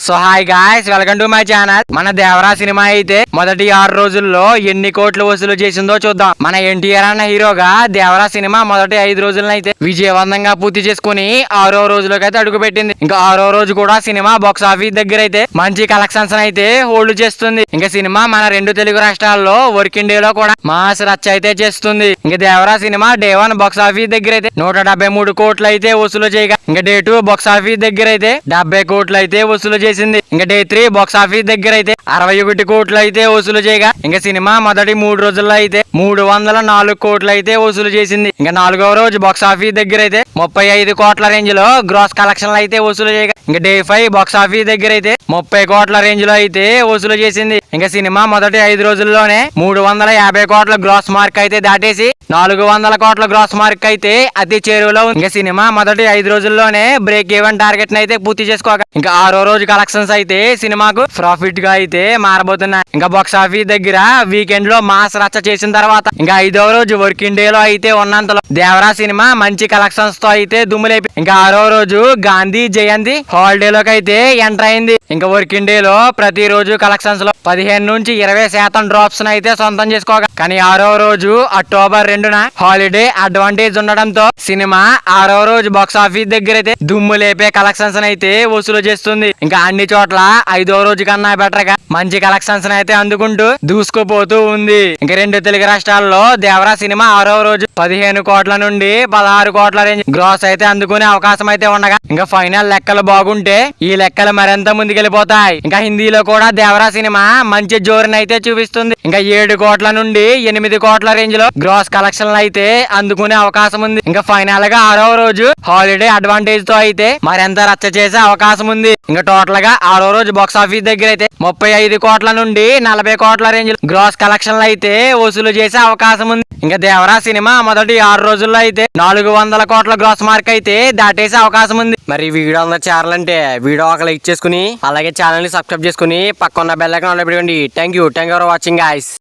So hi guys, welcome to my channel. మన Devara cinema అయితే మొదటి 6 రోజుల్లో ఎన్ని కోట్లు వసూలు చేసిందో చూద్దాం. మన ఎన్టీఆర్ అన్న హీరోగా దేవరా సినిమా మొదటి 5 రోజులను అయితే విజయవంతంగా పూర్తి చేసుకుని 6వ రోజులోకి అయితే అడుగు పెట్టింది. ఇంకా 6వ రోజు కూడా సినిమా బాక్స్ ఆఫీస్ దగ్గర అయితే మంచి కలెక్షన్స్ అయితే హోల్డ్ చేస్తుంది. ఇంకా సినిమా మన 2 తెలుగు రాష్ట్రాల్లో వర్కింగ్ డే లో కూడా మాస్ రచ్చ అయితే చేస్తుంది. ఇంకా Devara cinema day 1 box office దగ్గర అయితే 173 కోట్లు అయితే వసూలు చేయగా, ఇంకా డే 2 బాక్స్ ఆఫీస్ దగ్గర అయితే 70 కోట్లు అయితే వసూలు చేసింది. ఇంకా డే 3 బాక్స్ ఆఫీస్ దగ్గర అయితే 61 కోట్లు అయితే వసూలు చేయగా, ఇంకా సినిమా మొదటి 3 రోజుల్లో అయితే 304 కోట్లు అయితే వసూలు చేసింది. ఇంకా 4వ రోజు బాక్స్ ఆఫీస్ దగ్గర అయితే 35 కోట్ల రేంజ్ లో గ్రాస్ కలెక్షన్లు అయితే వసూలు చేయగా, ఇంకా డే 5 బాక్స్ ఆఫీస్ దగ్గర అయితే 30 కోట్ల రేంజ్ లో అయితే వసూలు చేసింది. ఇంకా సినిమా మొదటి 5 రోజుల్లోనే 350 కోట్ల గ్రాస్ మార్క్ అయితే దాటేసి 400 కోట్ల గ్రాస్ మార్క్ అయితే అతి చేరువలో ఉంది. ఇంకా సినిమా మొదటి 5 రోజుల్లోనే బ్రేక్ ఈవెన్ టార్గెట్ అయితే పూర్తి చేసుకోక, ఇంకా 6వ రోజు కలెక్షన్స్ అయితే సినిమాకు ప్రాఫిట్ గా అయితే మారబోతున్నాయి. ఇంకా బాక్స్ ఆఫీస్ దగ్గర వీకెండ్ లో మాస్ రచ్చ చేసిన తర్వాత, ఇంకా 5వ రోజు వర్కింగ్ డే లో అయితే ఉన్నంతలో దేవరా సినిమా మంచి కలెక్షన్స్ తో అయితే దుమ్ములేపి, ఇంకా 6వ రోజు గాంధీ జయంతి హాలిడే లోకి అయితే ఎంటర్ అయింది. ఇంకా వర్కింగ్ డే లో ప్రతి రోజు కలెక్షన్స్ లో 15 నుంచి 20% డ్రాప్స్ అయితే సొంతం చేసుకోగా, కానీ 6వ రోజు అక్టోబర్ 2న హాలిడే అడ్వాంటేజ్ ఉండడంతో సినిమా 6వ రోజు బాక్స్ ఆఫీస్ దగ్గర అయితే దుమ్ము లేపే కలెక్షన్స్ అయితే వసూలు చేస్తుంది. ఇంకా అన్ని చోట్ల 5వ రోజు కన్నా బెటర్ గా మంచి కలెక్షన్స్ అయితే అందుకుంటూ దూసుకుపోతూ ఉంది. ఇంకా 2 తెలుగు రాష్ట్రాల్లో దేవరా సినిమా 6వ రోజు 15 కోట్ల నుండి 16 కోట్ల రేంజ్ గ్రాస్ అయితే అందుకునే అవకాశం అయితే ఉండగా, ఇంకా ఫైనల్ లెక్కలు బాగుంటే ఈ లెక్కలు మరింత ముందుకెళ్లిపోతాయి. ఇంకా హిందీలో కూడా దేవరా సినిమా మంచి జోరుని అయితే చూపిస్తుంది. ఇంకా 7 కోట్ల నుండి 8 కోట్ల రేంజ్ లో గ్రాస్ కలెక్షన్లు అయితే అందుకునే అవకాశం ఉంది. ఇంకా ఫైనల్ గా 6వ రోజు హాలిడే అడ్వాంటేజ్ తో అయితే మరింత రచ్చ చేసే అవకాశం ఉంది. ఇంకా టోటల్ గా 6వ రోజు బాక్స్ ఆఫీస్ దగ్గర అయితే 35 కోట్ల నుండి 40 కోట్ల రేంజ్ గ్రాస్ కలెక్షన్లు అయితే వసూలు చేసే అవకాశం ఉంది. ఇంకా దేవరా సినిమా మొదటి 6 రోజుల్లో అయితే 400 కోట్ల గ్రాస్ మార్క్ అయితే దాటేసే అవకాశం ఉంది. మరి వీడియో అందరూ చేరాలంటే వీడియో ఒక లైక్ చేసుకుని, అలాగే ఛానల్ ని సబ్స్క్రైబ్ చేసుకుని పక్కన బెల్ ఐకాన్ ఆన్ లో పెట్టుకోండి. Thank you for watching guys.